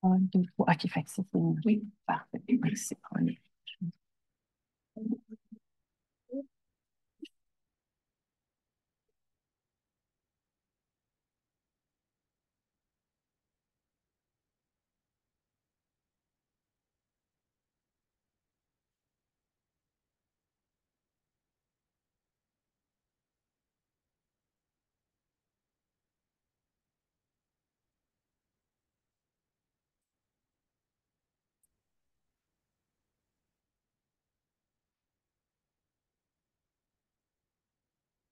Un, deux, trois. OK, fait que c'est fini. Oui, parfait. Merci.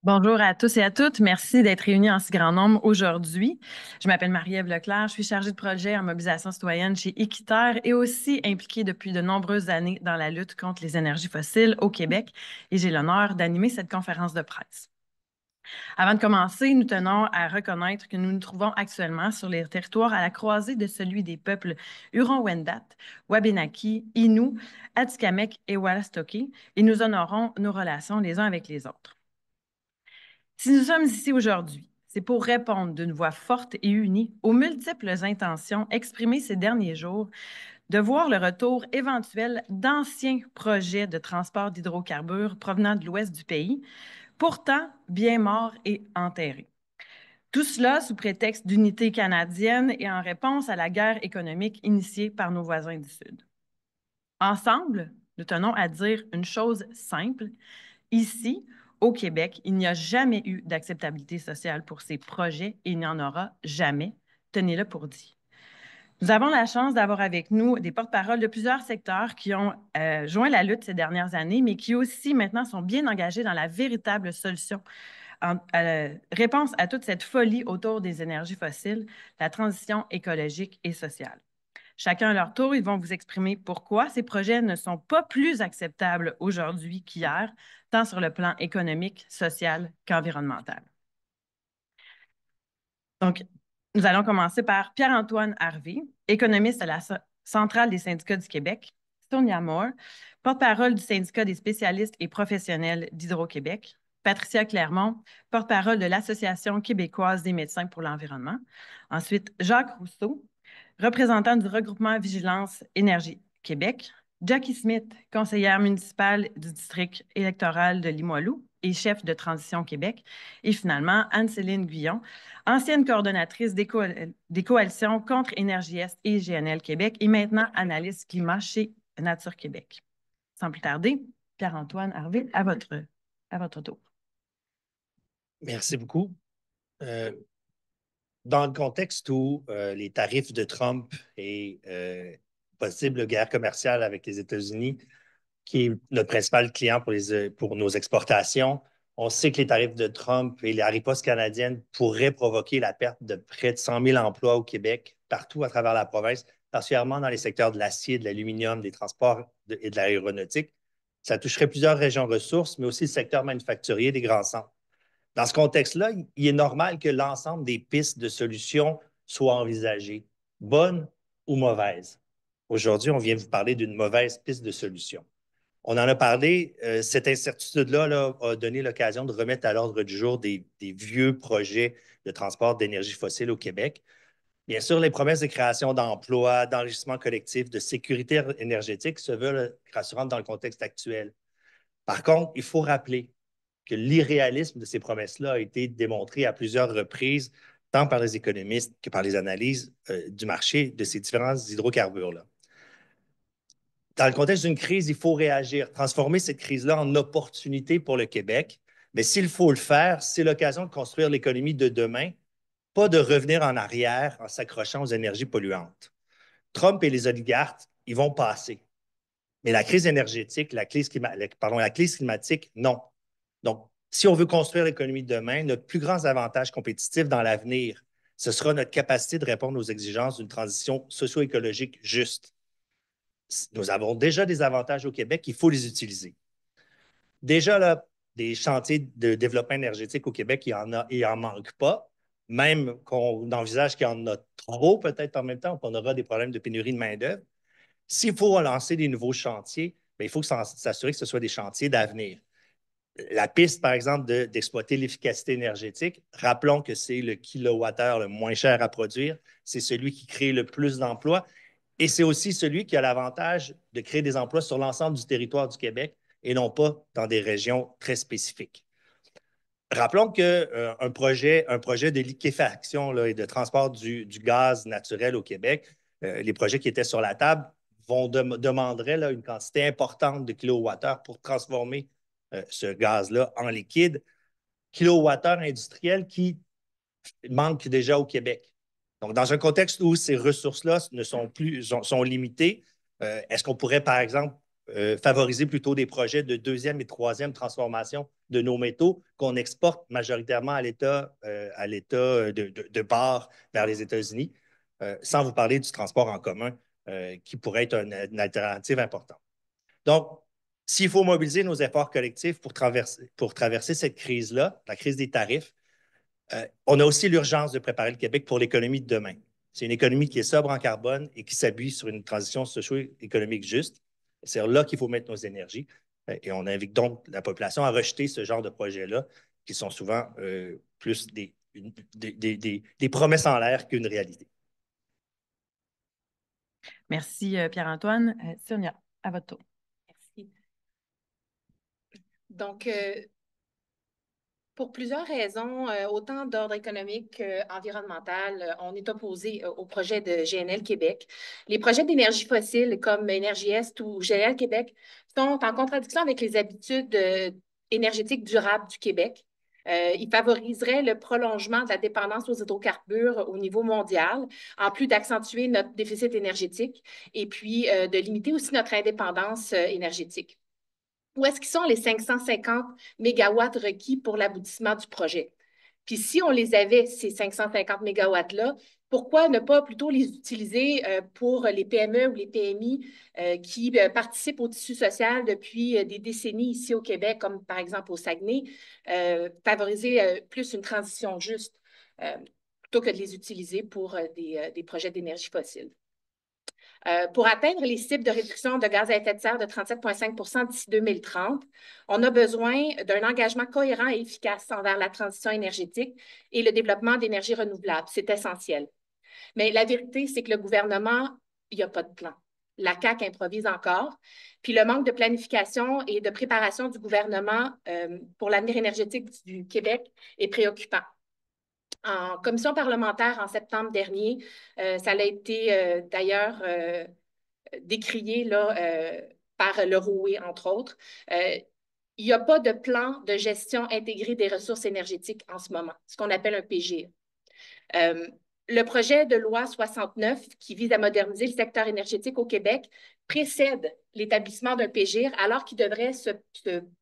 Bonjour à tous et à toutes. Merci d'être réunis en si grand nombre aujourd'hui. Je m'appelle Marie-Ève Leclerc. Je suis chargée de projet en mobilisation citoyenne chez Équiterre et aussi impliquée depuis de nombreuses années dans la lutte contre les énergies fossiles au Québec. Et j'ai l'honneur d'animer cette conférence de presse. Avant de commencer, nous tenons à reconnaître que nous nous trouvons actuellement sur les territoires à la croisée de celui des peuples Huron-Wendat, Wabanaki, Innu, Atikamekw et Wolastoqey, et nous honorons nos relations les uns avec les autres. Si nous sommes ici aujourd'hui, c'est pour répondre d'une voix forte et unie aux multiples intentions exprimées ces derniers jours de voir le retour éventuel d'anciens projets de transport d'hydrocarbures provenant de l'ouest du pays, pourtant bien morts et enterrés. Tout cela sous prétexte d'unité canadienne et en réponse à la guerre économique initiée par nos voisins du Sud. Ensemble, nous tenons à dire une chose simple. Ici, au Québec, il n'y a jamais eu d'acceptabilité sociale pour ces projets et il n'y en aura jamais. Tenez-le pour dit. Nous avons la chance d'avoir avec nous des porte-paroles de plusieurs secteurs qui ont joint la lutte ces dernières années, mais qui aussi maintenant sont bien engagés dans la véritable solution réponse à toute cette folie autour des énergies fossiles, la transition écologique et sociale. Chacun à leur tour, ils vont vous exprimer pourquoi ces projets ne sont pas plus acceptables aujourd'hui qu'hier, tant sur le plan économique, social qu'environnemental. Donc, nous allons commencer par Pierre-Antoine Harvey, économiste à la Centrale des syndicats du Québec, Sonia Moore, porte-parole du syndicat des spécialistes et professionnels d'Hydro-Québec, Patricia Clermont, porte-parole de l'Association québécoise des médecins pour l'environnement. Ensuite, Jacques Rousseau, représentant du regroupement Vigilance Énergie Québec, Jackie Smith, conseillère municipale du district électoral de Limoilou et chef de Transition Québec. Et finalement, Anne-Céline Guyon, ancienne coordonnatrice des coalitions contre Énergie Est et GNL Québec et maintenant analyste climat chez Nature Québec. Sans plus tarder, Pierre-Antoine Harvey, à votre tour. Merci beaucoup. Dans le contexte où les tarifs de Trump et possible guerre commerciale avec les États-Unis, qui est notre principal client pour nos exportations, on sait que les tarifs de Trump et la riposte canadienne pourraient provoquer la perte de près de 100 000 emplois au Québec, partout à travers la province, particulièrement dans les secteurs de l'acier, de l'aluminium, des transports et de l'aéronautique. Ça toucherait plusieurs régions ressources, mais aussi le secteur manufacturier des grands centres. Dans ce contexte-là, il est normal que l'ensemble des pistes de solutions soient envisagées, bonnes ou mauvaises. Aujourd'hui, on vient vous parler d'une mauvaise piste de solution. On en a parlé, cette incertitude-là a donné l'occasion de remettre à l'ordre du jour des vieux projets de transport d'énergie fossile au Québec. Bien sûr, les promesses de création d'emplois, d'enrichissement collectif, de sécurité énergétique se veulent rassurantes dans le contexte actuel. Par contre, il faut rappeler que l'irréalisme de ces promesses-là a été démontré à plusieurs reprises, tant par les économistes que par les analyses du marché de ces différents hydrocarbures-là. Dans le contexte d'une crise, il faut réagir, transformer cette crise-là en opportunité pour le Québec. Mais s'il faut le faire, c'est l'occasion de construire l'économie de demain, pas de revenir en arrière en s'accrochant aux énergies polluantes. Trump et les oligarques, ils vont passer. Mais la crise énergétique, la crise climatique, non. Donc, si on veut construire l'économie de demain, notre plus grand avantage compétitif dans l'avenir, ce sera notre capacité de répondre aux exigences d'une transition socio-écologique juste. Nous avons déjà des avantages au Québec, il faut les utiliser. Déjà, là, des chantiers de développement énergétique au Québec, il en manque pas, même qu'on envisage qu'il y en a trop peut-être en même temps, qu'on aura des problèmes de pénurie de main-d'œuvre. S'il faut relancer des nouveaux chantiers, bien, il faut s'assurer que ce soit des chantiers d'avenir. La piste, par exemple, d'exploiter l'efficacité énergétique, rappelons que c'est le kilowattheure le moins cher à produire, c'est celui qui crée le plus d'emplois Et c'est aussi celui qui a l'avantage de créer des emplois sur l'ensemble du territoire du Québec et non pas dans des régions très spécifiques. Rappelons qu'un un projet de liquéfaction là, et de transport du gaz naturel au Québec, les projets qui étaient sur la table demanderaient là, une quantité importante de kilowattheures pour transformer ce gaz-là en liquide. Kilowattheures industriels qui manquent déjà au Québec. Donc, dans un contexte où ces ressources-là ne sont plus sont limitées, est-ce qu'on pourrait, par exemple, favoriser plutôt des projets de deuxième et troisième transformation de nos métaux qu'on exporte majoritairement à l'État de part vers les États-Unis, sans vous parler du transport en commun, qui pourrait être une alternative importante. Donc, s'il faut mobiliser nos efforts collectifs pour traverser cette crise-là, la crise des tarifs, on a aussi l'urgence de préparer le Québec pour l'économie de demain. C'est une économie qui est sobre en carbone et qui s'appuie sur une transition socio-économique juste. C'est là qu'il faut mettre nos énergies. Et on invite donc la population à rejeter ce genre de projets-là, qui sont souvent plus des promesses en l'air qu'une réalité. Merci, Pierre-Antoine. Sonia, à votre tour. Merci. Donc, pour plusieurs raisons, autant d'ordre économique qu'environnemental, on est opposé au projet de GNL Québec. Les projets d'énergie fossile comme Énergie Est ou GNL Québec sont en contradiction avec les habitudes énergétiques durables du Québec. Ils favoriseraient le prolongement de la dépendance aux hydrocarbures au niveau mondial, en plus d'accentuer notre déficit énergétique et puis de limiter aussi notre indépendance énergétique. Où est-ce qu'ils sont les 550 mégawatts requis pour l'aboutissement du projet? Puis si on les avait, ces 550 mégawatts-là, pourquoi ne pas plutôt les utiliser pour les PME ou les PMI qui participent au tissu social depuis des décennies ici au Québec, comme par exemple au Saguenay, favoriser plus une transition juste plutôt que de les utiliser pour des projets d'énergie fossile. Pour atteindre les cibles de réduction de gaz à effet de serre de 37,5 d'ici 2030, on a besoin d'un engagement cohérent et efficace envers la transition énergétique et le développement d'énergies renouvelables. C'est essentiel. Mais la vérité, c'est que le gouvernement, il n'y a pas de plan. La CAQ improvise encore. Puis le manque de planification et de préparation du gouvernement pour l'avenir énergétique du Québec est préoccupant. En commission parlementaire en septembre dernier, ça a été d'ailleurs décrié là, par le ROE, entre autres. Il n'y a pas de plan de gestion intégrée des ressources énergétiques en ce moment, ce qu'on appelle un PGE. Le projet de loi 69, qui vise à moderniser le secteur énergétique au Québec, précède l'établissement d'un PGIR alors qu'il devrait se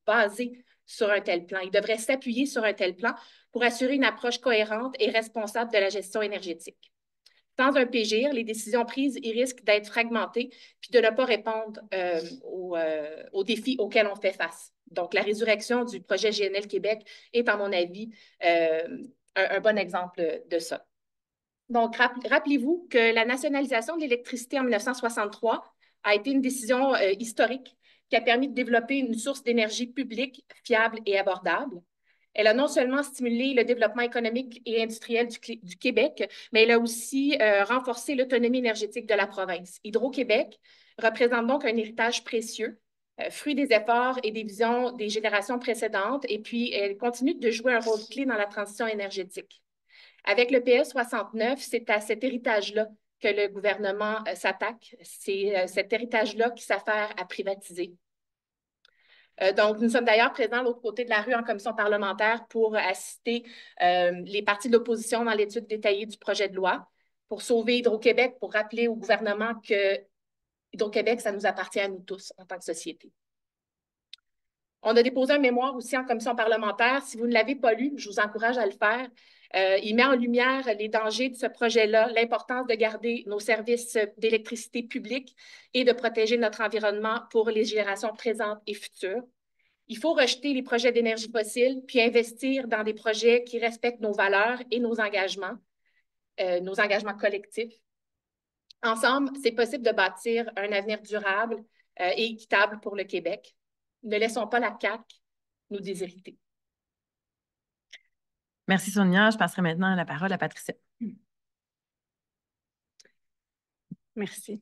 baser sur un tel plan. Il devrait s'appuyer sur un tel plan pour assurer une approche cohérente et responsable de la gestion énergétique. Sans un PGIR, les décisions prises risquent d'être fragmentées puis de ne pas répondre aux défis auxquels on fait face. Donc, la résurrection du projet GNL Québec est, à mon avis, un bon exemple de ça. Donc, rappelez-vous que la nationalisation de l'électricité en 1963 a été une décision historique qui a permis de développer une source d'énergie publique, fiable et abordable. Elle a non seulement stimulé le développement économique et industriel du Québec, mais elle a aussi renforcé l'autonomie énergétique de la province. Hydro-Québec représente donc un héritage précieux, fruit des efforts et des visions des générations précédentes, et puis elle continue de jouer un rôle clé dans la transition énergétique. Avec le PS 69, c'est à cet héritage-là que le gouvernement s'attaque. C'est cet héritage-là qui s'affaire à privatiser. Donc, nous sommes d'ailleurs présents de l'autre côté de la rue en commission parlementaire pour assister les partis de l'opposition dans l'étude détaillée du projet de loi, pour sauver Hydro-Québec, pour rappeler au gouvernement que Hydro-Québec, ça nous appartient à nous tous en tant que société. On a déposé un mémoire aussi en commission parlementaire. Si vous ne l'avez pas lu, je vous encourage à le faire. Il met en lumière les dangers de ce projet-là, l'importance de garder nos services d'électricité publics et de protéger notre environnement pour les générations présentes et futures. Il faut rejeter les projets d'énergie fossile puis investir dans des projets qui respectent nos valeurs et nos engagements collectifs. Ensemble, c'est possible de bâtir un avenir durable et équitable pour le Québec. Ne laissons pas la CAQ nous déshériter. Merci, Sonia. Je passerai maintenant la parole à Patricia. Merci.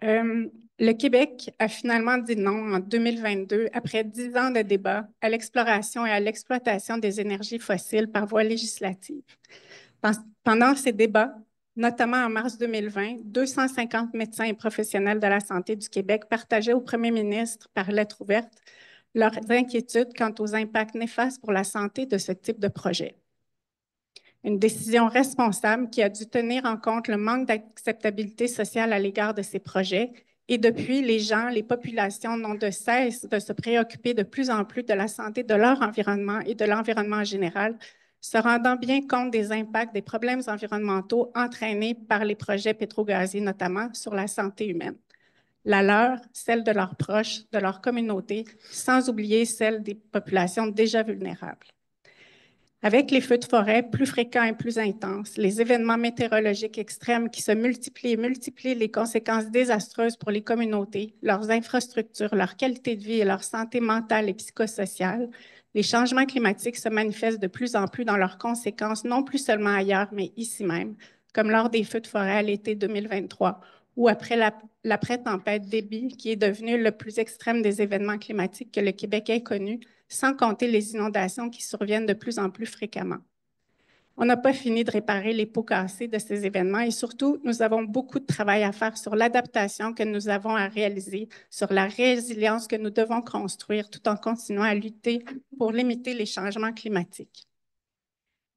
Le Québec a finalement dit non en 2022, après 10 ans de débats, à l'exploration et à l'exploitation des énergies fossiles par voie législative. Pendant ces débats, notamment en mars 2020, 250 médecins et professionnels de la santé du Québec partageaient au premier ministre, par lettre ouverte, leurs inquiétudes quant aux impacts néfastes pour la santé de ce type de projet. Une décision responsable qui a dû tenir en compte le manque d'acceptabilité sociale à l'égard de ces projets. Et depuis, les gens, les populations n'ont de cesse de se préoccuper de plus en plus de la santé de leur environnement et de l'environnement en général, se rendant bien compte des impacts des problèmes environnementaux entraînés par les projets pétrogaziers, notamment sur la santé humaine. La leur, celle de leurs proches, de leur communauté, sans oublier celle des populations déjà vulnérables. Avec les feux de forêt plus fréquents et plus intenses, les événements météorologiques extrêmes qui se multiplient et multiplient les conséquences désastreuses pour les communautés, leurs infrastructures, leur qualité de vie et leur santé mentale et psychosociale, les changements climatiques se manifestent de plus en plus dans leurs conséquences, non plus seulement ailleurs, mais ici même, comme lors des feux de forêt à l'été 2023 ou après l'après-tempête Débby, qui est devenue le plus extrême des événements climatiques que le Québec ait connu, sans compter les inondations qui surviennent de plus en plus fréquemment. On n'a pas fini de réparer les pots cassés de ces événements et surtout, nous avons beaucoup de travail à faire sur l'adaptation que nous avons à réaliser, sur la résilience que nous devons construire tout en continuant à lutter pour limiter les changements climatiques.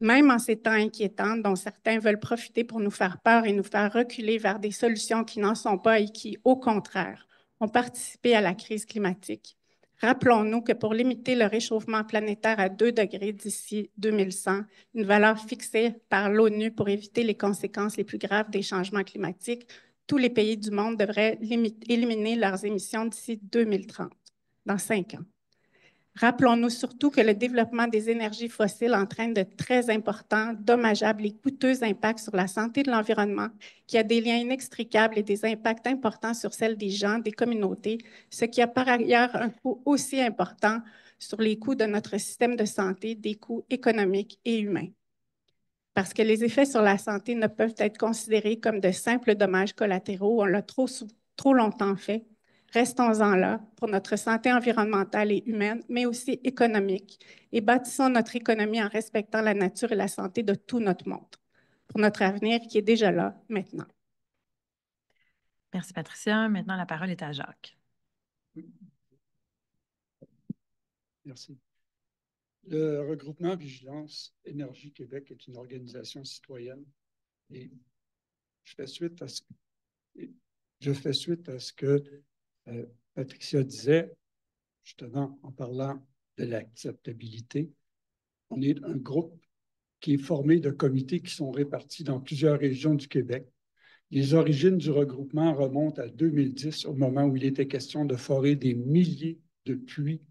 Même en ces temps inquiétants dont certains veulent profiter pour nous faire peur et nous faire reculer vers des solutions qui n'en sont pas et qui, au contraire, ont participé à la crise climatique. Rappelons-nous que pour limiter le réchauffement planétaire à 2 degrés d'ici 2100, une valeur fixée par l'ONU pour éviter les conséquences les plus graves des changements climatiques, tous les pays du monde devraient éliminer leurs émissions d'ici 2030, dans 5 ans. Rappelons-nous surtout que le développement des énergies fossiles entraîne de très importants, dommageables et coûteux impacts sur la santé de l'environnement, qui a des liens inextricables et des impacts importants sur celle des gens, des communautés, ce qui a par ailleurs un coût aussi important sur les coûts de notre système de santé, des coûts économiques et humains. Parce que les effets sur la santé ne peuvent être considérés comme de simples dommages collatéraux, on l'a trop longtemps fait. Restons-en là pour notre santé environnementale et humaine, mais aussi économique, et bâtissons notre économie en respectant la nature et la santé de tout notre monde, pour notre avenir qui est déjà là maintenant. Merci, Patricia. Maintenant, la parole est à Jacques. Merci. Le regroupement Vigilance Énergie Québec est une organisation citoyenne et je fais suite à ce que Patricia disait, justement en parlant de l'acceptabilité. On est un groupe qui est formé de comités qui sont répartis dans plusieurs régions du Québec. Les origines du regroupement remontent à 2010, au moment où il était question de forer des milliers de puits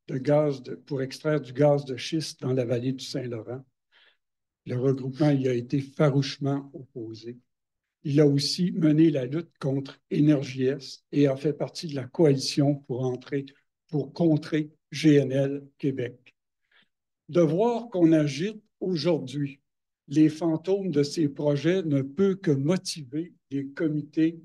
de gaz pour extraire du gaz de schiste dans la vallée du Saint-Laurent. Le regroupement y a été farouchement opposé. Il a aussi mené la lutte contre Énergie-Est et a fait partie de la coalition pour contrer GNL Québec. De voir qu'on agite aujourd'hui les fantômes de ces projets ne peut que motiver les comités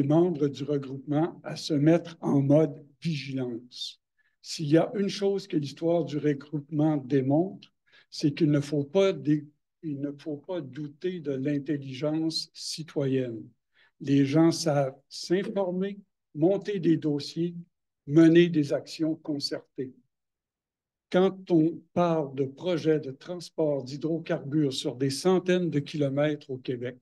membres du regroupement à se mettre en mode vigilance. S'il y a une chose que l'histoire du regroupement démontre, c'est qu'il ne faut pas douter de l'intelligence citoyenne. Les gens savent s'informer, monter des dossiers, mener des actions concertées. Quand on parle de projets de transport d'hydrocarbures sur des centaines de kilomètres au Québec,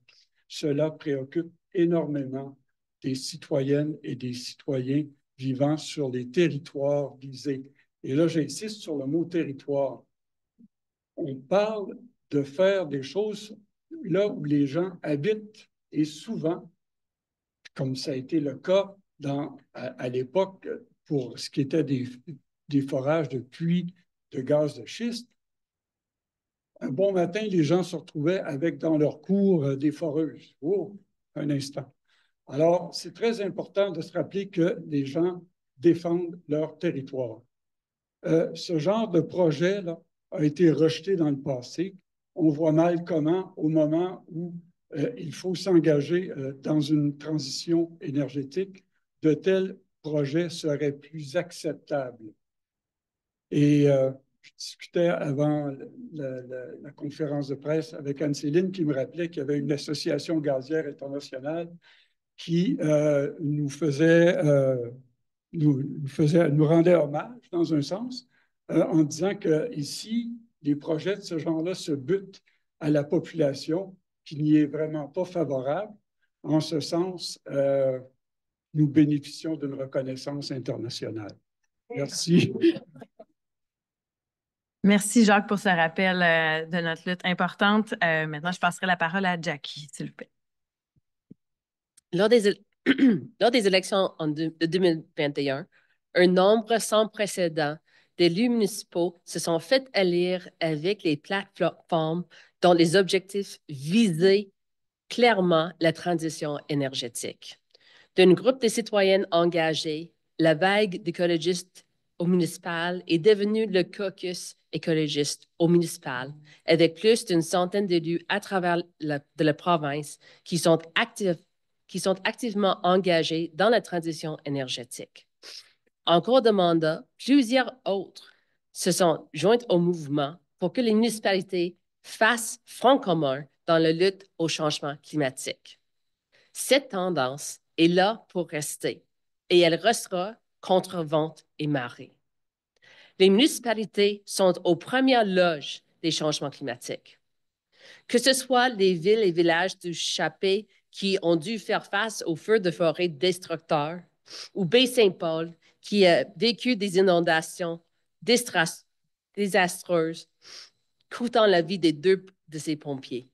cela préoccupe énormément des citoyennes et des citoyens vivant sur les territoires visés. Et là, j'insiste sur le mot territoire. On parle de faire des choses là où les gens habitent et souvent, comme ça a été le cas à l'époque pour ce qui était des forages de puits de gaz de schiste, un bon matin, les gens se retrouvaient avec dans leur cour des foreuses. Oh, un instant. Alors, c'est très important de se rappeler que les gens défendent leur territoire. Ce genre de projet-là a été rejeté dans le passé. On voit mal comment, au moment où il faut s'engager dans une transition énergétique, de tels projets seraient plus acceptables. Et je discutais avant la conférence de presse avec Anne-Céline qui me rappelait qu'il y avait une association gazière internationale qui nous rendait hommage, dans un sens, en disant qu'ici, les projets de ce genre-là se butent à la population qui n'y est vraiment pas favorable. En ce sens, nous bénéficions d'une reconnaissance internationale. Merci. Merci, Jacques, pour ce rappel de notre lutte importante. Maintenant, je passerai la parole à Jackie, s'il vous plaît. Lors des élections de 2021, un nombre sans précédent d'élus municipaux se sont fait élire avec les plateformes dont les objectifs visaient clairement la transition énergétique. D'un groupe de citoyennes engagées, la vague d'écologistes au municipal est devenue le caucus écologiste au municipal, avec plus d'une centaine d'élus à travers la province qui sont activement engagés dans la transition énergétique. En cours de mandat, plusieurs autres se sont joints au mouvement pour que les municipalités fassent front commun dans la lutte au changement climatique. Cette tendance est là pour rester et elle restera contre vent et marée. Les municipalités sont aux premières loges des changements climatiques. Que ce soit les villes et villages du Chappé qui ont dû faire face aux feux de forêt destructeurs, ou Baie-Saint-Paul qui a vécu des inondations désastreuses, coûtant la vie des 2 de ses pompiers.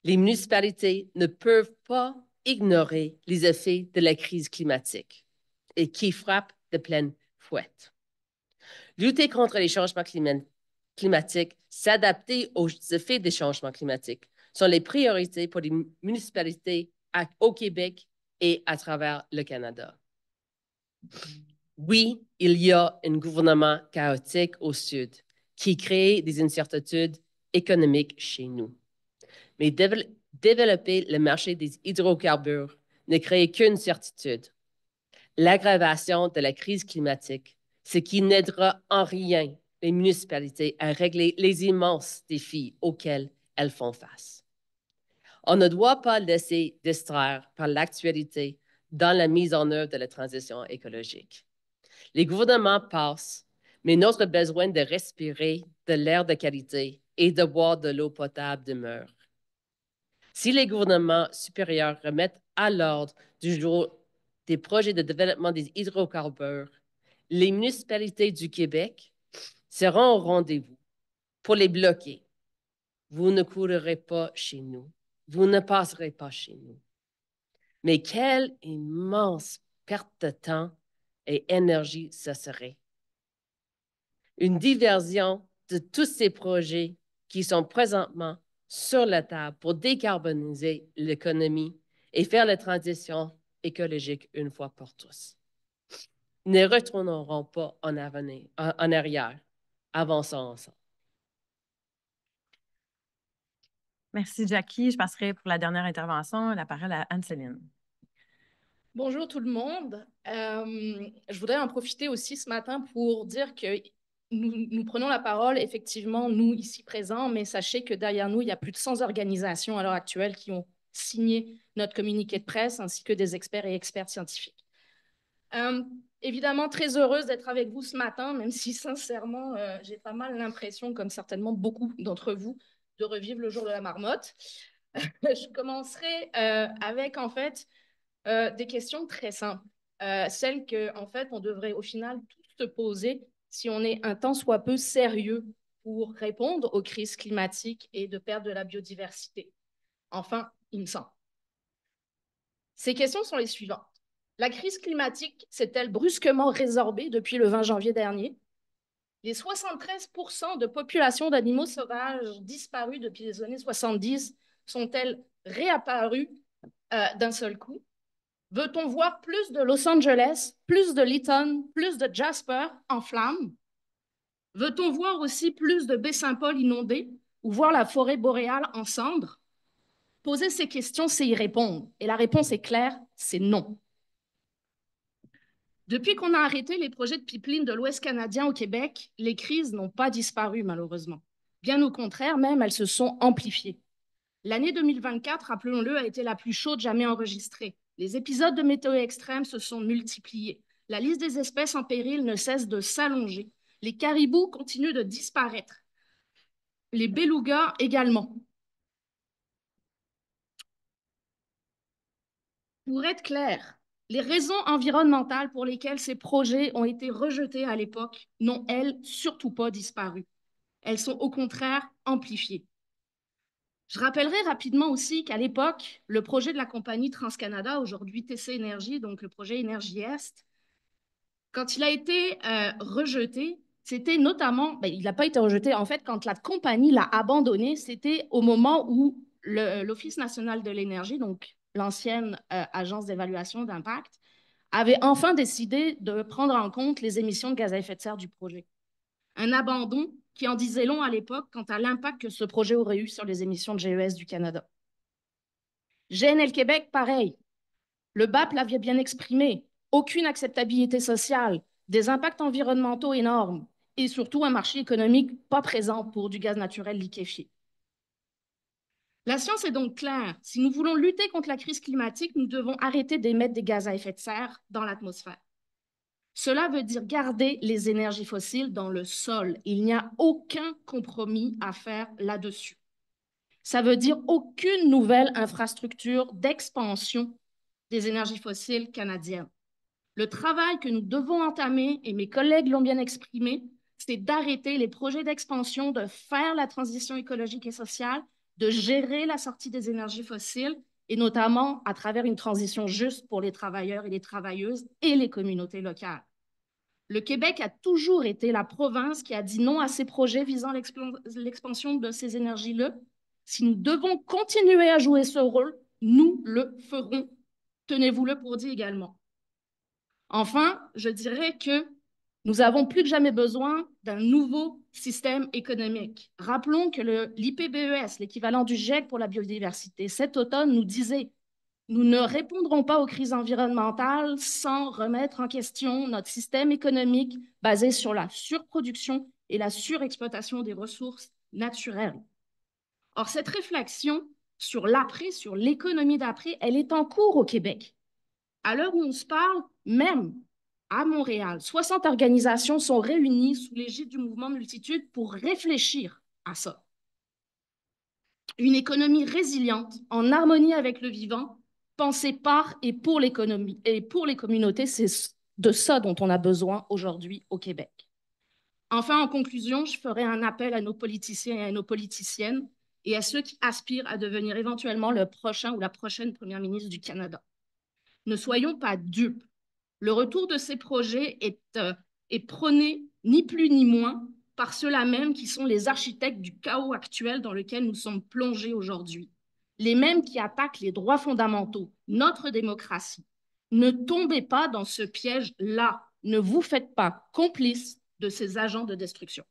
Les municipalités ne peuvent pas ignorer les effets de la crise climatique et qui frappent de pleine fouette. Lutter contre les changements climatiques, s'adapter aux effets des changements climatiques sont les priorités pour les municipalités au Québec et à travers le Canada. Oui, il y a un gouvernement chaotique au Sud qui crée des incertitudes économiques chez nous. Mais développer le marché des hydrocarbures ne crée qu'une certitude. L'aggravation de la crise climatique, ce qui n'aidera en rien les municipalités à régler les immenses défis auxquels elles font face. On ne doit pas laisser distraire par l'actualité dans la mise en œuvre de la transition écologique. Les gouvernements passent, mais notre besoin de respirer de l'air de qualité et de boire de l'eau potable demeure. Si les gouvernements supérieurs remettent à l'ordre du jour des projets de développement des hydrocarbures, les municipalités du Québec seront au rendez-vous pour les bloquer. Vous ne courrez pas chez nous. Vous ne passerez pas chez nous. Mais quelle immense perte de temps et énergie ce serait. Une diversion de tous ces projets qui sont présentement sur la table pour décarboniser l'économie et faire la transition écologique une fois pour tous. Ne retournerons pas en arrière. Avançons ensemble. Merci, Jackie. Je passerai pour la dernière intervention la parole à Anne-Céline. Bonjour tout le monde. Je voudrais en profiter aussi ce matin pour dire que nous prenons la parole, effectivement, nous ici présents, mais sachez que derrière nous, il y a plus de 100 organisations à l'heure actuelle qui ont signé notre communiqué de presse, ainsi que des experts et expertes scientifiques. Évidemment, très heureuse d'être avec vous ce matin, même si sincèrement, j'ai pas mal l'impression, comme certainement beaucoup d'entre vous, de revivre le jour de la marmotte. Je commencerai avec, en fait, des questions très simples. Celles que, en fait, on devrait au final tous se poser si on est un tant soit peu sérieux pour répondre aux crises climatiques et de perte de la biodiversité. Enfin, il me semble. Ces questions sont les suivantes. La crise climatique s'est-elle brusquement résorbée depuis le 20 janvier dernier? Les 73% de populations d'animaux sauvages disparus depuis les années 70 sont-elles réapparues d'un seul coup? Veut-on voir plus de Los Angeles, plus de Lytton, plus de Jasper en flammes? Veut-on voir aussi plus de Baie-Saint-Paul inondée ou voir la forêt boréale en cendres? Poser ces questions, c'est y répondre. Et la réponse est claire, c'est non. Depuis qu'on a arrêté les projets de pipeline de l'Ouest canadien au Québec, les crises n'ont pas disparu, malheureusement. Bien au contraire, même, elles se sont amplifiées. L'année 2024, rappelons-le, a été la plus chaude jamais enregistrée. Les épisodes de météo extrêmes se sont multipliés. La liste des espèces en péril ne cesse de s'allonger. Les caribous continuent de disparaître. Les belugas également. Pour être clair, les raisons environnementales pour lesquelles ces projets ont été rejetés à l'époque n'ont, elles, surtout pas disparu. Elles sont au contraire amplifiées. Je rappellerai rapidement aussi qu'à l'époque, le projet de la compagnie TransCanada, aujourd'hui TC Énergie, donc le projet Énergie Est, quand il a été rejeté, c'était notamment, il n'a pas été rejeté, en fait, quand la compagnie l'a abandonné, c'était au moment où l'Office national de l'énergie, donc l'ancienne agence d'évaluation d'impact, avait enfin décidé de prendre en compte les émissions de gaz à effet de serre du projet. Un abandon qui en disait long à l'époque quant à l'impact que ce projet aurait eu sur les émissions de GES du Canada. GNL Québec, pareil. Le BAP l'avait bien exprimé. Aucune acceptabilité sociale, des impacts environnementaux énormes et surtout un marché économique pas présent pour du gaz naturel liquéfié. La science est donc claire. Si nous voulons lutter contre la crise climatique, nous devons arrêter d'émettre des gaz à effet de serre dans l'atmosphère. Cela veut dire garder les énergies fossiles dans le sol. Il n'y a aucun compromis à faire là-dessus. Ça veut dire aucune nouvelle infrastructure d'expansion des énergies fossiles canadiennes. Le travail que nous devons entamer, et mes collègues l'ont bien exprimé, c'est d'arrêter les projets d'expansion, de faire la transition écologique et sociale, de gérer la sortie des énergies fossiles, et notamment à travers une transition juste pour les travailleurs et les travailleuses et les communautés locales. Le Québec a toujours été la province qui a dit non à ces projets visant l'expansion de ces énergies-là. Si nous devons continuer à jouer ce rôle, nous le ferons. Tenez-vous-le pour dit également. Enfin, je dirais que nous avons plus que jamais besoin d'un nouveau système économique. Rappelons que l'IPBES, l'équivalent du GIEC pour la biodiversité, cet automne nous disait « Nous ne répondrons pas aux crises environnementales sans remettre en question notre système économique basé sur la surproduction et la surexploitation des ressources naturelles. » Or, cette réflexion sur l'après, sur l'économie d'après, elle est en cours au Québec. À l'heure où on se parle, même à Montréal, 60 organisations sont réunies sous l'égide du mouvement Multitude pour réfléchir à ça. Une économie résiliente, en harmonie avec le vivant, pensée par et pour l'économie et pour les communautés, c'est de ça dont on a besoin aujourd'hui au Québec. Enfin, en conclusion, je ferai un appel à nos politiciens et à nos politiciennes et à ceux qui aspirent à devenir éventuellement le prochain ou la prochaine première ministre du Canada. Ne soyons pas dupes. Le retour de ces projets est prôné ni plus ni moins par ceux-là même qui sont les architectes du chaos actuel dans lequel nous sommes plongés aujourd'hui. Les mêmes qui attaquent les droits fondamentaux, notre démocratie. Ne tombez pas dans ce piège-là. Ne vous faites pas complices de ces agents de destruction.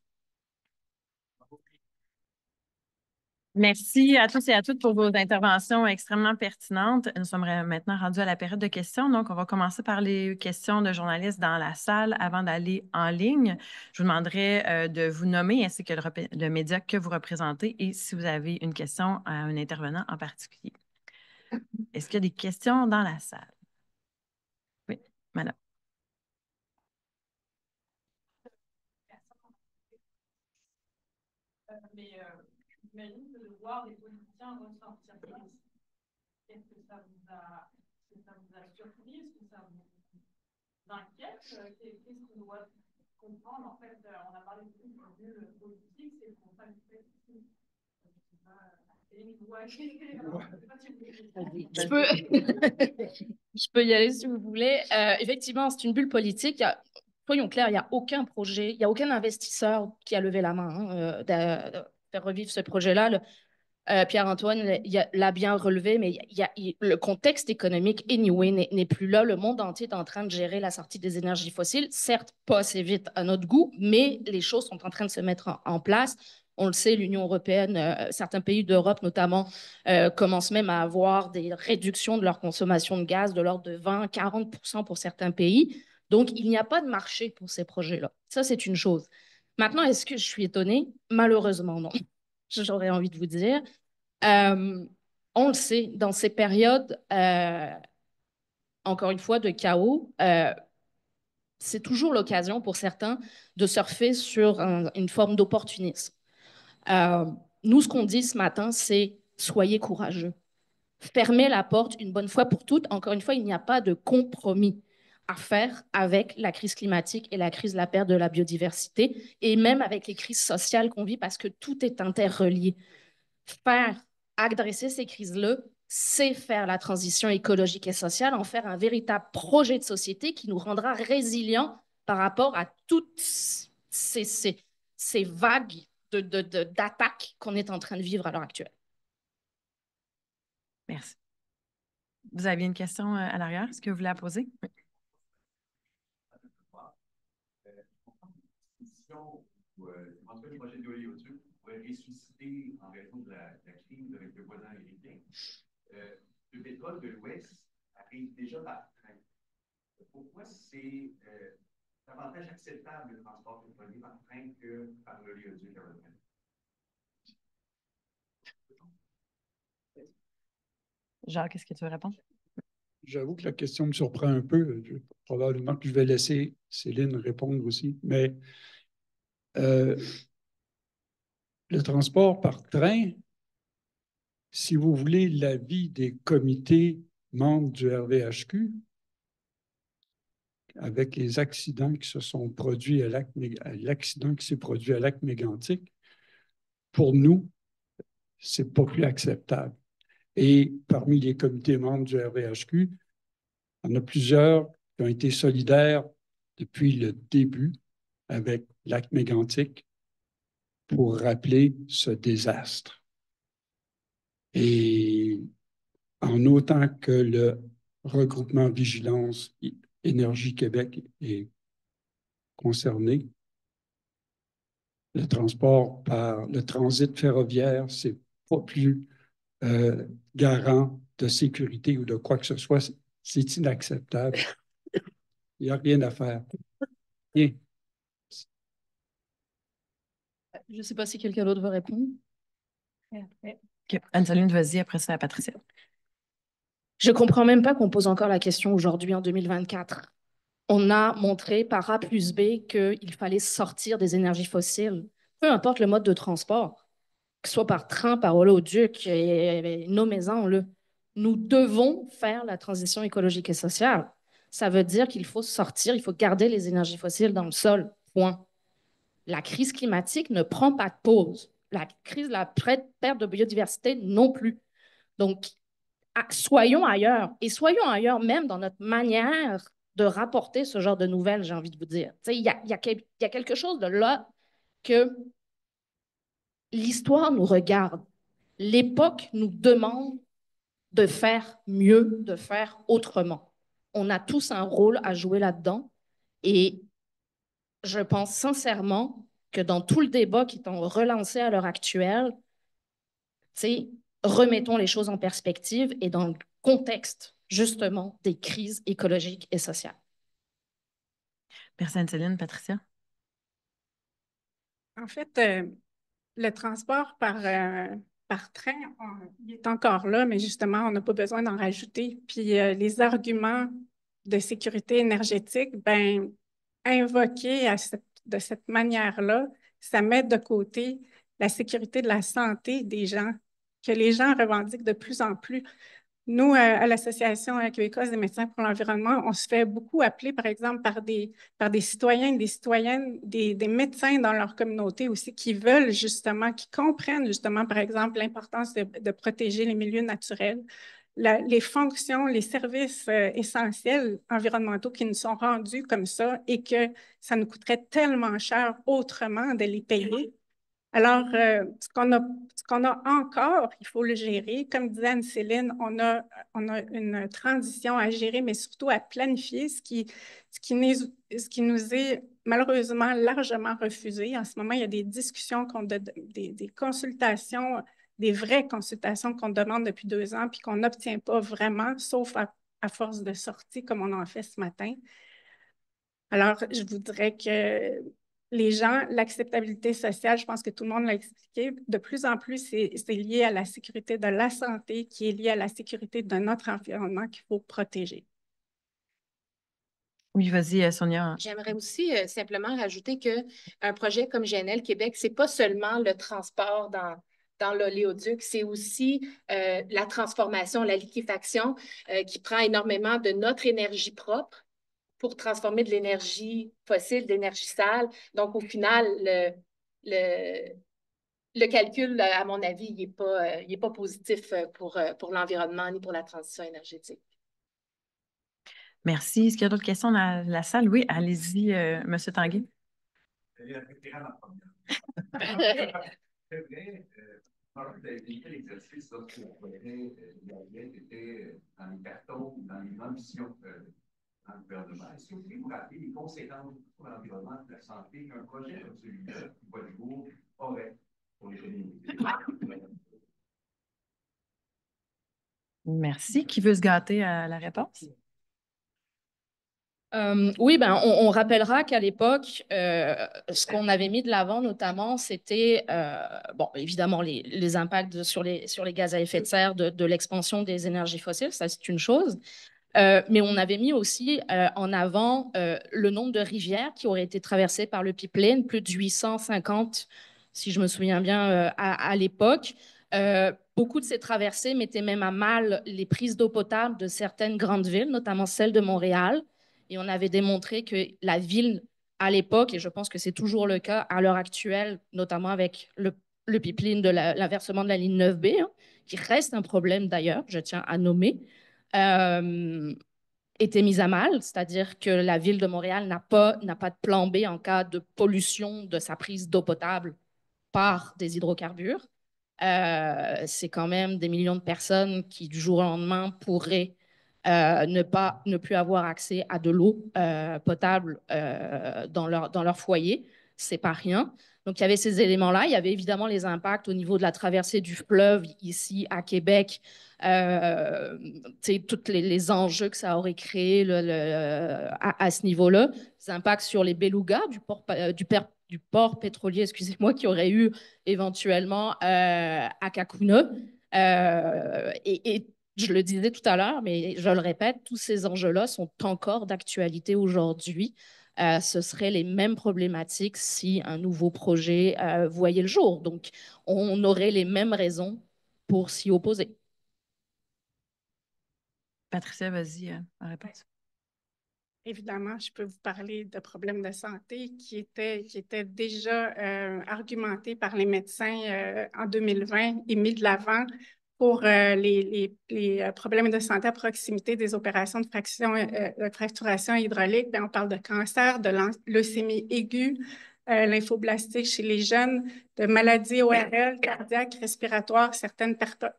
Merci à tous et à toutes pour vos interventions extrêmement pertinentes. Nous sommes maintenant rendus à la période de questions. Donc, on va commencer par les questions de journalistes dans la salle avant d'aller en ligne. Je vous demanderai de vous nommer ainsi que le média que vous représentez et si vous avez une question à un intervenant en particulier. Est-ce qu'il y a des questions dans la salle? Oui, madame. J'imagine que de voir les politiciens ressortir est-ce que ça vous a surpris? Est-ce que ça vous inquiète? Qu'est-ce qu'on doit comprendre? En fait, on a parlé beaucoup de bulle politique, c'est pour ça que Je peux y aller si vous voulez. Effectivement, c'est une bulle politique. Soyons clairs, il n'y a aucun projet, il n'y a aucun investisseur qui a levé la main de faire revivre ce projet-là. Pierre-Antoine l'a bien relevé, mais le contexte économique, anyway, n'est plus là. Le monde entier est en train de gérer la sortie des énergies fossiles. Certes, pas assez vite à notre goût, mais les choses sont en train de se mettre en place. On le sait, l'Union européenne, certains pays d'Europe notamment, commencent même à avoir des réductions de leur consommation de gaz de l'ordre de 20-40% pour certains pays. Donc, il n'y a pas de marché pour ces projets-là. Ça, c'est une chose. Maintenant, est-ce que je suis étonnée? Malheureusement, non. J'aurais envie de vous dire. On le sait, dans ces périodes, encore une fois, de chaos, c'est toujours l'occasion pour certains de surfer sur une forme d'opportunisme. Nous, ce qu'on dit ce matin, c'est soyez courageux. Fermez la porte une bonne fois pour toutes. Encore une fois, il n'y a pas de compromis à faire avec la crise climatique et la crise de la perte de la biodiversité, et même avec les crises sociales qu'on vit, parce que tout est interrelié. Adresser ces crises-là, c'est faire la transition écologique et sociale, en faire un véritable projet de société qui nous rendra résilients par rapport à toutes ces vagues d'attaques qu'on est en train de vivre à l'heure actuelle. Merci. Vous aviez une question à l'arrière? Est-ce que vous voulez la poser? Oui. En tout cas, le projet de l'oléoduc pourrait ressusciter en raison de la crise avec le voisin américain. Le pétrole de l'Ouest arrive déjà par train. Pourquoi c'est davantage acceptable le transport pétrolier par train que par l'oléoduc européen? Jacques, qu'est-ce que tu veux répondre? J'avoue que la question me surprend un peu. Probablement que je vais laisser Céline répondre aussi. Mais le transport par train, si vous voulez l'avis des comités membres du RVHQ, avec les accidents qui se sont produits l'accident qui s'est produit à Lac-Mégantic, pour nous, c'est pas plus acceptable. Et parmi les comités membres du RVHQ, il y en a plusieurs qui ont été solidaires depuis le début avec Lac-Mégantic pour rappeler ce désastre. Et en autant que le regroupement Vigilance Énergie Québec est concerné, le transport par le transit ferroviaire, c'est pas plus garant de sécurité ou de quoi que ce soit. C'est inacceptable. Il n'y a rien à faire. Rien. Je ne sais pas si quelqu'un d'autre veut répondre. Okay. Anne-Soline, vas-y, après ça, Patricia. Je ne comprends même pas qu'on pose encore la question aujourd'hui, en 2024. On a montré par A plus B qu'il fallait sortir des énergies fossiles, peu importe le mode de transport, que ce soit par train, par oléoduc, nommez-en-le. Nous devons faire la transition écologique et sociale. Ça veut dire qu'il faut sortir, il faut garder les énergies fossiles dans le sol, point. La crise climatique ne prend pas de pause. La crise de la perte de biodiversité non plus. Donc, soyons ailleurs. Et soyons ailleurs même dans notre manière de rapporter ce genre de nouvelles, j'ai envie de vous dire. Il y a quelque chose de là que l'histoire nous regarde. L'époque nous demande de faire mieux, de faire autrement. On a tous un rôle à jouer là-dedans. Et je pense sincèrement que dans tout le débat qui est relancé à l'heure actuelle, remettons les choses en perspective et dans le contexte, justement, des crises écologiques et sociales. Merci Anne-Soline. Patricia? En fait, le transport par train, il est encore là, mais justement, on n'a pas besoin d'en rajouter. Puis les arguments de sécurité énergétique, ben, invoqués de cette manière-là, ça met de côté la sécurité de la santé des gens, que les gens revendiquent de plus en plus. Nous, à l'Association québécoise des médecins pour l'environnement, on se fait beaucoup appeler, par exemple, par des citoyens, des citoyennes, des médecins dans leur communauté aussi qui veulent justement, qui comprennent justement, par exemple, l'importance de protéger les milieux naturels, les fonctions, les services essentiels environnementaux qui nous sont rendus comme ça et que ça nous coûterait tellement cher autrement de les payer. Alors, ce qu'on a encore, il faut le gérer. Comme disait Anne-Céline, on a une transition à gérer, mais surtout à planifier, ce qui nous est malheureusement largement refusé. En ce moment, il y a des discussions, des consultations, des vraies consultations qu'on demande depuis 2 ans puis qu'on n'obtient pas vraiment, sauf à force de sortie, comme on en fait ce matin. Alors, je voudrais que les gens, l'acceptabilité sociale, je pense que tout le monde l'a expliqué, de plus en plus, c'est lié à la sécurité de la santé, qui est liée à la sécurité de notre environnement qu'il faut protéger. Oui, vas-y, Sonia. J'aimerais aussi simplement rajouter qu'un projet comme GNL Québec, ce n'est pas seulement le transport dans l'oléoduc, c'est aussi la transformation, la liquéfaction qui prend énormément de notre énergie propre pour transformer de l'énergie fossile, de l'énergie sale. Donc, au final, le calcul, à mon avis, il n'est pas positif pour l'environnement ni pour la transition énergétique. Merci. Est-ce qu'il y a d'autres questions dans la salle? Oui, allez-y, M. Tanguay. C'est vrai, vous avez fait l'exercice lorsque le projet était dans les cartons, dans les ambitions dans le gouvernement. Est-ce que vous pouvez vous rappeler les conséquences sur l'environnement et la santé qu'un projet comme celui-là, Bois-du-Bourg, aurait pour l'économie? Merci. Qui veut se gâter à la réponse? Oui, ben, on rappellera qu'à l'époque, ce qu'on avait mis de l'avant notamment, c'était, bon, évidemment, les impacts sur les gaz à effet de serre de l'expansion des énergies fossiles, ça c'est une chose. Mais on avait mis aussi en avant le nombre de rivières qui auraient été traversées par le pipeline, plus de 850, si je me souviens bien, à l'époque. Beaucoup de ces traversées mettaient même à mal les prises d'eau potable de certaines grandes villes, notamment celle de Montréal. Et on avait démontré que la ville, à l'époque, et je pense que c'est toujours le cas à l'heure actuelle, notamment avec le pipeline de l'inversement de la ligne 9B, hein, qui reste un problème d'ailleurs, je tiens à nommer, était mise à mal, c'est-à-dire que la ville de Montréal n'a pas de plan B en cas de pollution de sa prise d'eau potable par des hydrocarbures. C'est quand même des millions de personnes qui, du jour au lendemain, pourraient ne plus avoir accès à de l'eau potable dans leur foyer. C'est pas rien. Donc, il y avait ces éléments-là. Il y avait évidemment les impacts au niveau de la traversée du fleuve ici à Québec, tous les enjeux que ça aurait créé à ce niveau-là, les impacts sur les belugas du port pétrolier, excusez-moi, qui aurait eu éventuellement à Kakuna. Et je le disais tout à l'heure, mais je le répète, tous ces enjeux-là sont encore d'actualité aujourd'hui. Ce seraient les mêmes problématiques si un nouveau projet voyait le jour. Donc, on aurait les mêmes raisons pour s'y opposer. Patricia, vas-y, en réponse. Évidemment, je peux vous parler de problèmes de santé qui étaient déjà argumentés par les médecins en 2020 et mis de l'avant pour les problèmes de santé à proximité des opérations de fracturation hydraulique. Bien, on parle de cancer, de leucémie aiguë, lymphoblastique chez les jeunes, de maladies ORL, cardiaques, respiratoires, certaines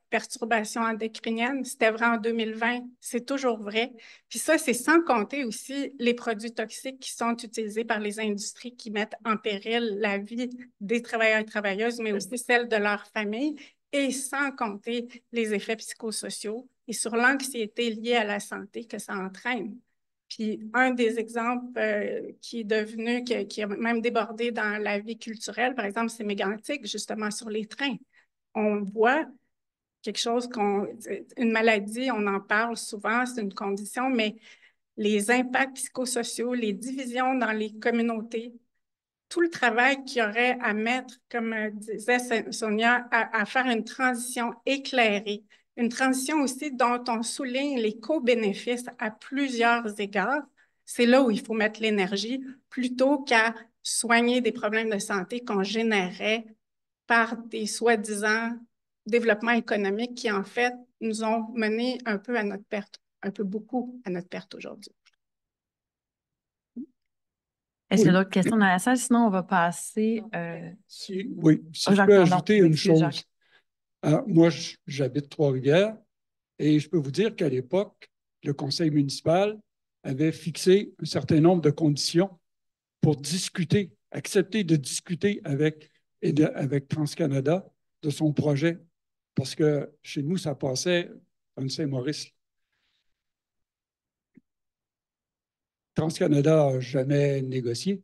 perturbations endocriniennes. C'était vrai en 2020, c'est toujours vrai. Puis ça, c'est sans compter aussi les produits toxiques qui sont utilisés par les industries qui mettent en péril la vie des travailleurs et travailleuses, mais aussi celle de leur famille, et sans compter les effets psychosociaux et sur l'anxiété liée à la santé que ça entraîne. Puis un des exemples qui est devenu, qui a même débordé dans la vie culturelle, par exemple, c'est mégantique, justement sur les trains. On voit quelque chose une maladie, on en parle souvent, c'est une condition, mais les impacts psychosociaux, les divisions dans les communautés, tout le travail qu'il y aurait à mettre, comme disait Sonia, à faire une transition éclairée, une transition aussi dont on souligne les co-bénéfices à plusieurs égards. C'est là où il faut mettre l'énergie plutôt qu'à soigner des problèmes de santé qu'on générait par des soi-disant développements économiques qui, en fait, nous ont mené un peu à notre perte, un peu beaucoup à notre perte aujourd'hui. Est-ce qu'il y a d'autres questions dans la salle? Sinon, on va passer... Si je peux ajouter une chose. Moi, j'habite Trois-Rivières et je peux vous dire qu'à l'époque, le conseil municipal avait fixé un certain nombre de conditions pour discuter, accepter de discuter avec TransCanada de son projet. Parce que chez nous, ça passait à Saint-Maurice. TransCanada n'a jamais négocié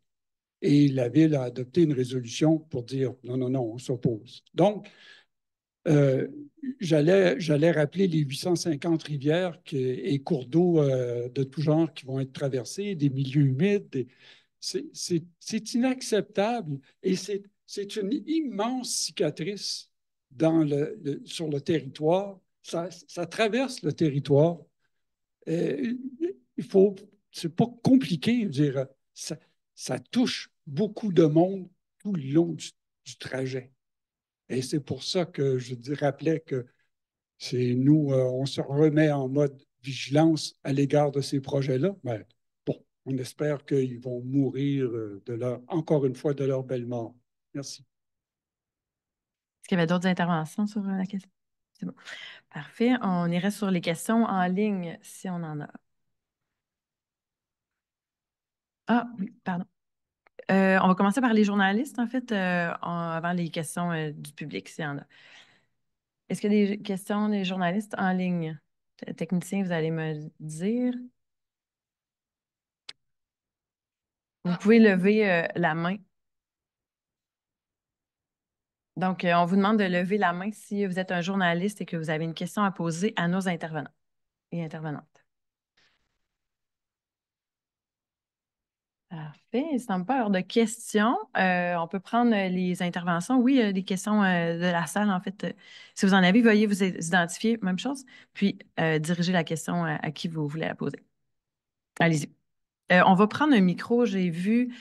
et la Ville a adopté une résolution pour dire non, non, non, on s'oppose. Donc, j'allais rappeler les 850 rivières et cours d'eau de tout genre qui vont être traversés, des milieux humides. C'est inacceptable et c'est une immense cicatrice sur le territoire. Ça traverse le territoire. C'est pas compliqué, je veux dire, ça touche beaucoup de monde tout le long du trajet. Et c'est pour ça que je rappelais que c'est nous, on se remet en mode vigilance à l'égard de ces projets-là. Mais bon, on espère qu'ils vont mourir encore une fois de leur belle mort. Merci. Est-ce qu'il y avait d'autres interventions sur la question? C'est bon. Parfait. On irait sur les questions en ligne si on en a. Ah oui, pardon. On va commencer par les journalistes, en fait, avant les questions du public, s'il y en a. Est-ce qu'il y a des questions des journalistes en ligne? Technicien, vous allez me dire. Vous pouvez lever la main. Donc, on vous demande de lever la main si vous êtes un journaliste et que vous avez une question à poser à nos intervenants et intervenantes. Parfait. Il ne semble pas avoir de questions. On peut prendre les interventions. Oui, des questions de la salle, en fait. Si vous en avez, veuillez vous identifier, même chose, puis diriger la question à qui vous voulez la poser. Allez-y. On va prendre un micro. J'ai vu,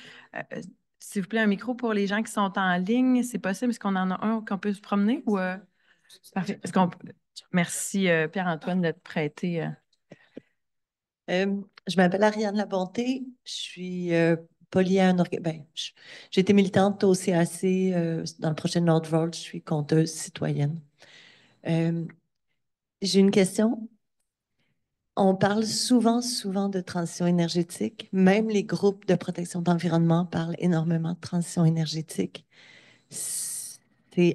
s'il vous plaît, un micro pour les gens qui sont en ligne. C'est possible? Est-ce qu'on en a un qu'on peut se promener? Ou, parfait. Merci, Pierre-Antoine, de te prêter. Je m'appelle Ariane Labonté. Je suis poliée à j'ai été militante au CAC dans le projet de Nordvolt. Je suis conteuse citoyenne. J'ai une question. On parle souvent de transition énergétique. Même les groupes de protection de l'environnement parlent énormément de transition énergétique. C'est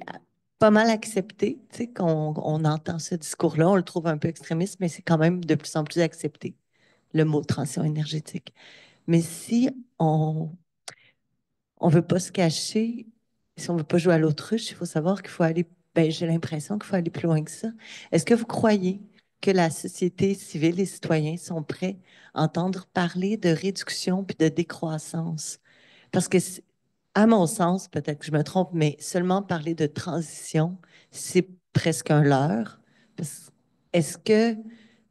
pas mal accepté, tu sais, qu'on entend ce discours-là. On le trouve un peu extrémiste, mais c'est quand même de plus en plus accepté, le mot transition énergétique. Mais si on ne veut pas se cacher, si on ne veut pas jouer à l'autruche, il faut savoir qu'il faut aller, j'ai l'impression qu'il faut aller plus loin que ça. Est-ce que vous croyez que la société civile, les citoyens sont prêts à entendre parler de réduction puis de décroissance? Parce que, à mon sens, peut-être que je me trompe, mais seulement parler de transition, c'est presque un leurre. Est-ce que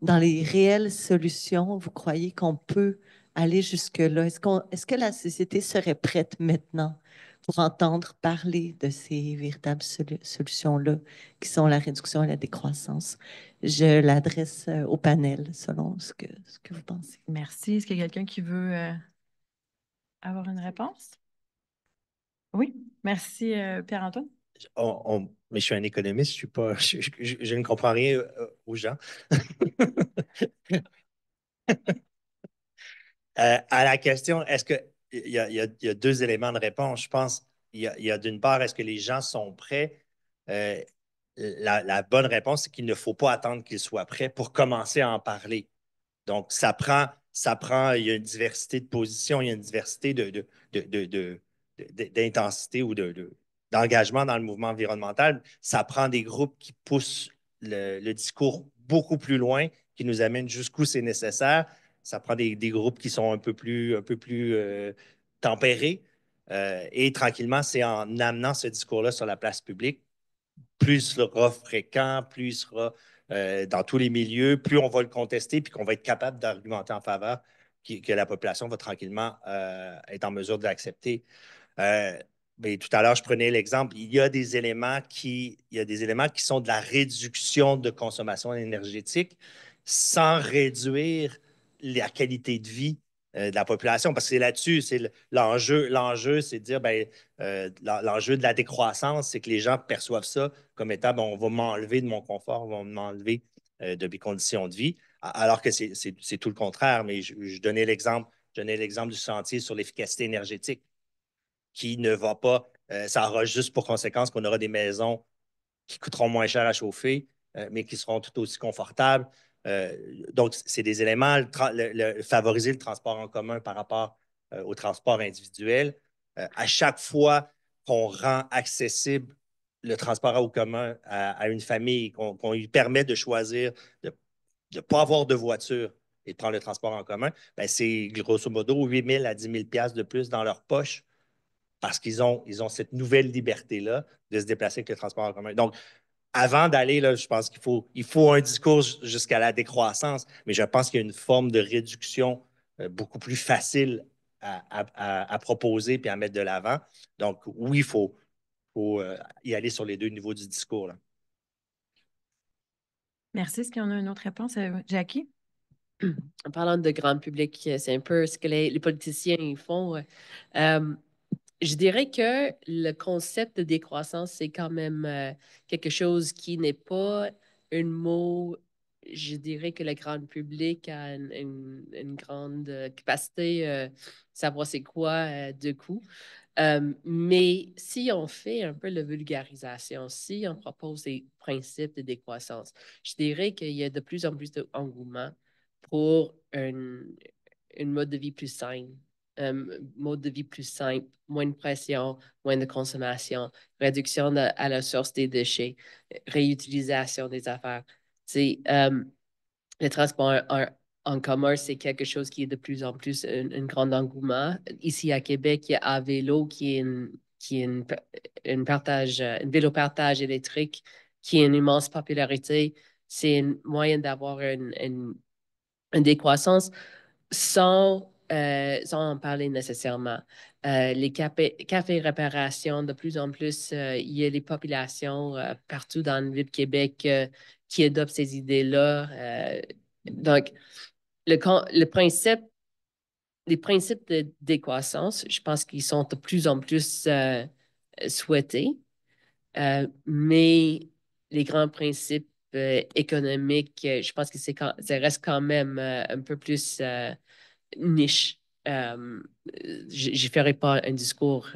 dans les réelles solutions, vous croyez qu'on peut aller jusque-là? Est-ce que la société serait prête maintenant pour entendre parler de ces véritables solutions-là, qui sont la réduction et la décroissance? Je l'adresse au panel, selon ce que vous pensez. Merci. Est-ce qu'il y a quelqu'un qui veut avoir une réponse? Oui, merci, Pierre-Antoine. Mais je suis un économiste, je ne comprends rien aux gens. À la question, est-ce que il y a deux éléments de réponse. Je pense il y a d'une part, est-ce que les gens sont prêts? La bonne réponse, c'est qu'il ne faut pas attendre qu'ils soient prêts pour commencer à en parler. Donc, il y a une diversité de positions, il y a une diversité d'intensité ou d'engagement dans le mouvement environnemental. Ça prend des groupes qui poussent le discours beaucoup plus loin, qui nous amènent jusqu'où c'est nécessaire. Ça prend des groupes qui sont un peu plus tempérés. Et tranquillement, c'est en amenant ce discours-là sur la place publique, plus il sera fréquent, plus il sera dans tous les milieux, plus on va le contester, puis qu'on va être capable d'argumenter en faveur, que la population va tranquillement être en mesure de l'accepter. Mais tout à l'heure, je prenais l'exemple, il y a des éléments qui sont de la réduction de consommation énergétique sans réduire la qualité de vie de la population. Parce que c'est là-dessus, c'est l'enjeu. L'enjeu, c'est de dire, l'enjeu de la décroissance, c'est que les gens perçoivent ça comme étant, on va m'enlever de mon confort, on va m'enlever de mes conditions de vie. Alors que c'est tout le contraire. Mais je donnais l'exemple Je donnais l'exemple du chantier sur l'efficacité énergétique qui ne va pas, ça aura juste pour conséquence qu'on aura des maisons qui coûteront moins cher à chauffer, mais qui seront tout aussi confortables. Donc, c'est des éléments, favoriser le transport en commun par rapport au transport individuel. À chaque fois qu'on rend accessible le transport en commun à une famille, qu'on lui permet de choisir de ne pas avoir de voiture et de prendre le transport en commun, ben c'est grosso modo 8 000 à 10 000 $ de plus dans leur poche parce qu'ils ont cette nouvelle liberté-là de se déplacer avec le transport en commun. Donc, avant d'aller, là, je pense qu'il faut un discours jusqu'à la décroissance, mais je pense qu'il y a une forme de réduction beaucoup plus facile à proposer puis à mettre de l'avant. Donc, oui, il faut y aller sur les deux niveaux du discours, là. Merci. Est-ce qu'il y en a une autre réponse, Jackie? En parlant de grand public, c'est un peu ce que les politiciens font. Je dirais que le concept de décroissance, c'est quand même quelque chose qui n'est pas un mot. Je dirais que le grand public a une grande capacité de savoir c'est quoi de coup. Mais si on fait un peu la vulgarisation, si on propose des principes de décroissance, je dirais qu'il y a de plus en plus d'engouement pour un mode de vie plus sain, mode de vie plus simple, moins de pression, moins de consommation, réduction à la source des déchets, réutilisation des affaires. C'est, le transport en commun, c'est quelque chose qui est de plus en plus un grand engouement. Ici à Québec, il y a AVélo qui est une vélo-partage électrique qui a une immense popularité. C'est un moyen d'avoir une décroissance sans en parler nécessairement. Les cafés réparations, de plus en plus, il y a des populations partout dans le ville de Québec qui adoptent ces idées-là. Donc, le principe, les principes de décroissance, je pense qu'ils sont de plus en plus souhaités, mais les grands principes économiques, je pense que ça reste quand même un peu plus niche. Je ne ferai pas un discours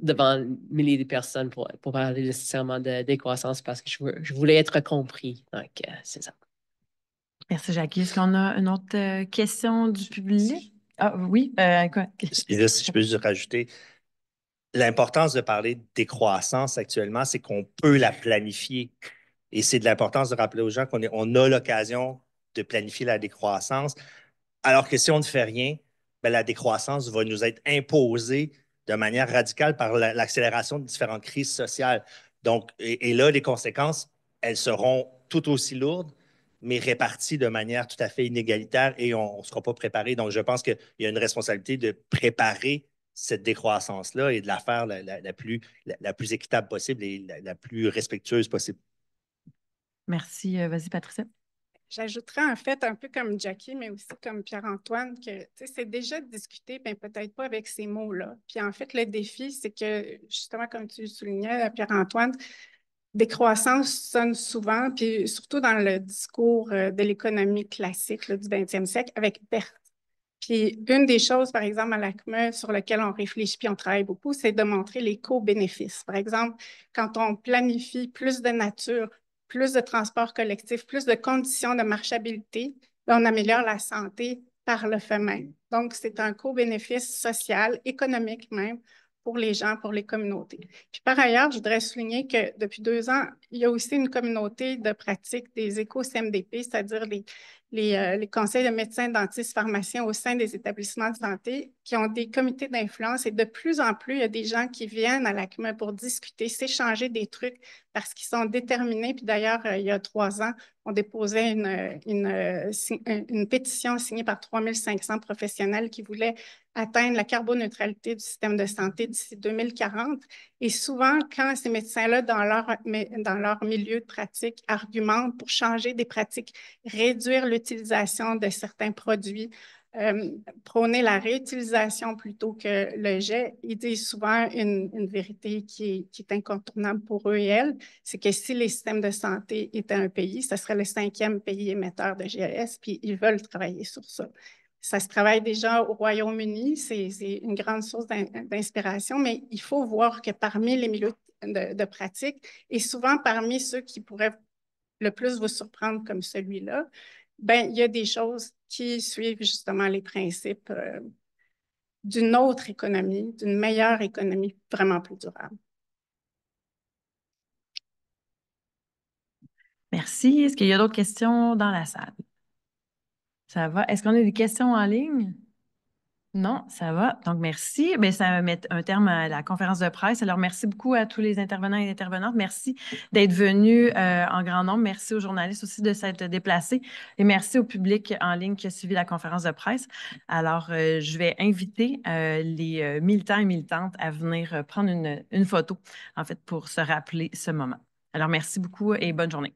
devant milliers de personnes pour parler nécessairement de décroissance parce que je voulais être compris. Donc, c'est ça. Merci, Jackie. Est-ce qu'on a une autre question du public? Ah oui, quoi? Et là, si je peux juste rajouter, l'importance de parler de décroissance actuellement, c'est qu'on peut la planifier. Et c'est de l'importance de rappeler aux gens qu'on a l'occasion de planifier la décroissance. Alors que si on ne fait rien, ben, la décroissance va nous être imposée de manière radicale par l'accélération de différentes crises sociales. Donc, et là, les conséquences, elles seront tout aussi lourdes, mais réparties de manière tout à fait inégalitaire et on ne sera pas préparé. Donc, je pense qu'il y a une responsabilité de préparer cette décroissance-là et de la faire la plus équitable possible et la plus respectueuse possible. Merci. Vas-y, Patricia. J'ajouterais en fait un peu comme Jackie, mais aussi comme Pierre-Antoine, que c'est déjà discuté, mais peut-être pas avec ces mots-là. Puis en fait, le défi, c'est que, justement, comme tu soulignais, Pierre-Antoine, décroissance sonne souvent, puis surtout dans le discours de l'économie classique là, du 20e siècle, avec perte. Puis une des choses, par exemple, à l'ACME, sur laquelle on réfléchit puis on travaille beaucoup, c'est de montrer les co-bénéfices. Par exemple, quand on planifie plus de nature, plus de transport collectif, plus de conditions de marchabilité, on améliore la santé par le fait même. Donc, c'est un co-bénéfice social, économique même, pour les gens, pour les communautés. Puis par ailleurs, je voudrais souligner que depuis 2 ans, il y a aussi une communauté de pratique des éco-CMDP, c'est-à-dire les conseils de médecins, dentistes, pharmaciens au sein des établissements de santé qui ont des comités d'influence et de plus en plus, il y a des gens qui viennent à l'ACME pour discuter, s'échanger des trucs parce qu'ils sont déterminés. Puis d'ailleurs, il y a 3 ans, on déposait une pétition signée par 3500 professionnels qui voulaient atteindre la carboneutralité du système de santé d'ici 2040. Et souvent, quand ces médecins-là, dans leur milieu de pratique, argumentent pour changer des pratiques, réduire l'utilisation de certains produits, prôner la réutilisation plutôt que le jet. Ils disent souvent une vérité qui est incontournable pour eux et elles, c'est que si les systèmes de santé étaient un pays, ce serait le 5e pays émetteur de GES, puis ils veulent travailler sur ça. Ça se travaille déjà au Royaume-Uni, c'est une grande source d'inspiration, mais il faut voir que parmi les milieux de pratique, et souvent parmi ceux qui pourraient le plus vous surprendre comme celui-là, ben, il y a des choses qui suivent justement les principes d'une autre économie, d'une meilleure économie vraiment plus durable. Merci. Est-ce qu'il y a d'autres questions dans la salle? Ça va? Est-ce qu'on a des questions en ligne? Non, ça va. Donc, merci. Bien, ça met un terme à la conférence de presse. Alors, merci beaucoup à tous les intervenants et intervenantes. Merci d'être venus en grand nombre. Merci aux journalistes aussi de s'être déplacés. Et merci au public en ligne qui a suivi la conférence de presse. Alors, je vais inviter les militants et militantes à venir prendre une photo, en fait, pour se rappeler ce moment. Alors, merci beaucoup et bonne journée.